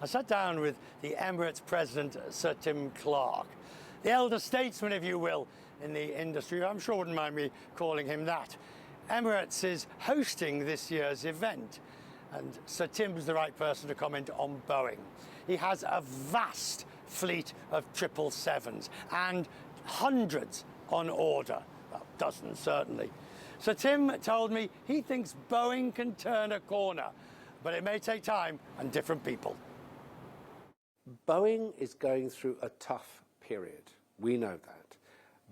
I sat down with the Emirates president, Sir Tim Clark, the elder statesman, if you will, in the industry. I'm sure wouldn't mind me calling him that. Emirates is hosting this year's event, and Sir Tim's the right person to comment on Boeing. He has a vast fleet of 777s and hundreds on order, well, dozens certainly. Sir Tim told me he thinks Boeing can turn a corner, but it may take time and different people. Boeing is going through a tough period. We know that.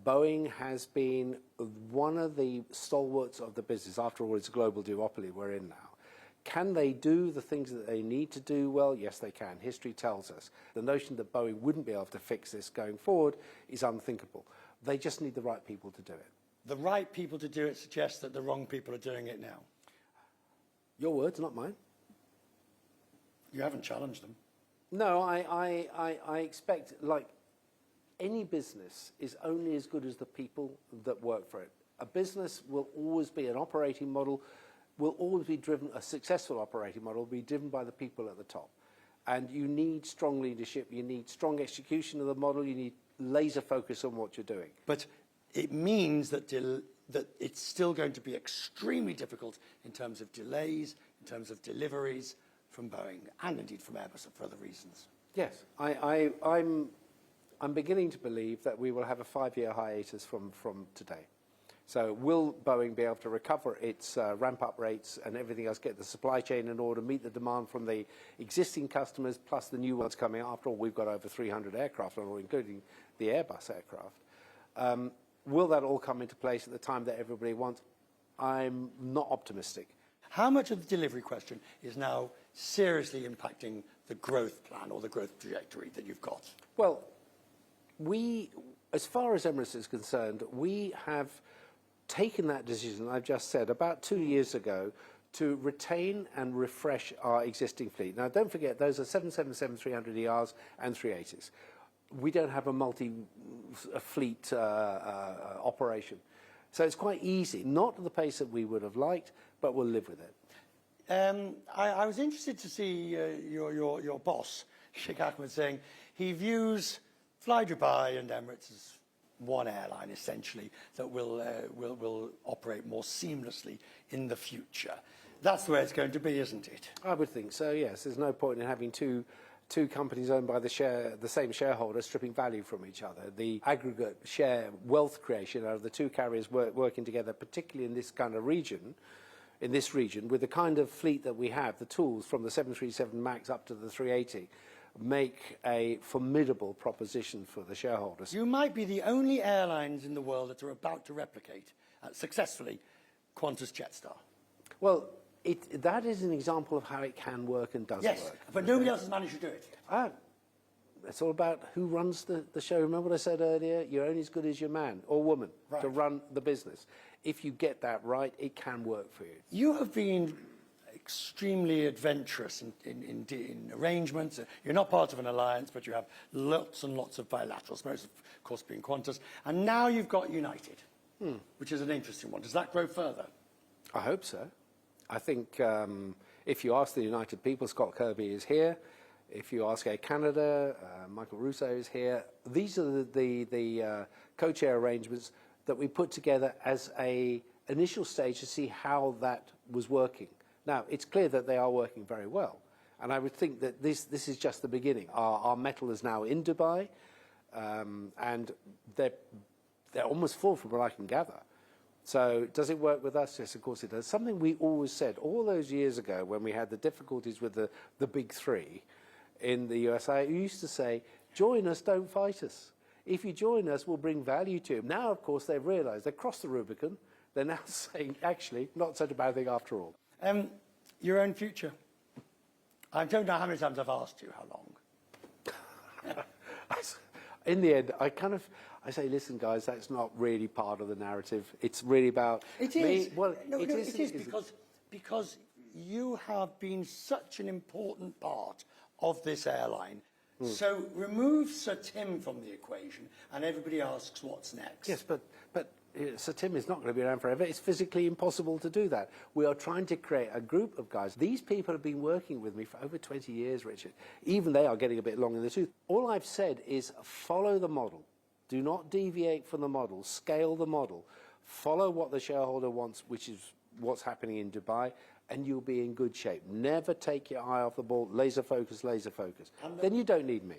Boeing has been one of the stalwarts of the business. After all, it's a global duopoly we're in now. Can they do the things that they need to do? Well, yes, they can. History tells us. The notion that Boeing wouldn't be able to fix this going forward is unthinkable. They just need the right people to do it. The right people to do it suggests that the wrong people are doing it now. Your words, not mine. You haven't challenged them. No, I expect, like, any business is only as good as the people that work for it. A business will always be an operating model, will always be driven, a successful operating model will be driven by the people at the top. And you need strong leadership, you need strong execution of the model, you need laser focus on what you're doing. But it means that it's still going to be extremely difficult in terms of delays, in terms of deliveries from Boeing, and indeed from Airbus for other reasons. Yes, I'm beginning to believe that we will have a 5-year hiatus from today. So will Boeing be able to recover its ramp-up rates and everything else, get the supply chain in order, meet the demand from the existing customers, plus the new ones coming? After all, we've got over 300 aircraft, including the Airbus aircraft. Will that all come into place at the time that everybody wants? I'm not optimistic. How much of the delivery question is now seriously impacting the growth plan or the growth trajectory that you've got? Well, as far as Emirates is concerned, we have taken that decision, I've just said, about 2 years ago, to retain and refresh our existing fleet. Now, don't forget, those are 777-300ERs and 380s. We don't have a multi-fleet operation. So it's quite easy, not at the pace that we would have liked, but we'll live with it. I was interested to see your boss, Sheikh Ahmed, saying he views flydubai and Emirates as one airline, essentially, that will operate more seamlessly in the future. That's the way it's going to be, isn't it? I would think so, yes. There's no point in having two companies owned by the same shareholder stripping value from each other. The aggregate share wealth creation out of the two carriers working together, particularly in this kind of region, with the kind of fleet that we have, the tools from the 737 MAX up to the 380, make a formidable proposition for the shareholders. You might be the only airlines in the world that are about to replicate successfully Qantas Jetstar. Well, that is an example of how it can work and does work. Yes, but nobody else has managed to do it. It's all about who runs the show. Remember what I said earlier? You're only as good as your man or woman to run the business. If you get that right, it can work for you. You have been extremely adventurous in arrangements. You're not part of an alliance, but you have lots and lots of bilaterals, most of course being Qantas. And now you've got United, which is an interesting one. Does that grow further? I hope so. I think if you ask the United people, Scott Kirby is here. If you ask Air Canada, Michael Russo is here. These are the co-chair arrangements that we put together as an initial stage to see how that was working. Now, it's clear that they are working very well. And I would think that this is just the beginning. Our metal is now in Dubai, and they're almost full from what I can gather. So does it work with us? Yes, of course it does. Something we always said all those years ago when we had the difficulties with the big three in the US, I used to say, join us, don't fight us. If you join us, we'll bring value to you. Now, of course, they've realized they've crossed the Rubicon. They're now saying, actually, not such a bad thing after all. Your own future. I don't know how many times I've asked you how long. In the end, I say, listen, guys, that's not really part of the narrative. It's really about me. Is. Well, it is because you have been such an important part of this airline. So remove Sir Tim from the equation, and everybody asks what's next. Yes, but Sir Tim is not going to be around forever. It's physically impossible to do that. We are trying to create a group of guys. These people have been working with me for over 20 years, Richard. Even they are getting a bit long in the tooth. All I've said is follow the model. Do not deviate from the model. Scale the model. Follow what the shareholder wants, which is what's happening in Dubai, and you'll be in good shape. Never take your eye off the ball. Laser focus, laser focus. Then you don't need me.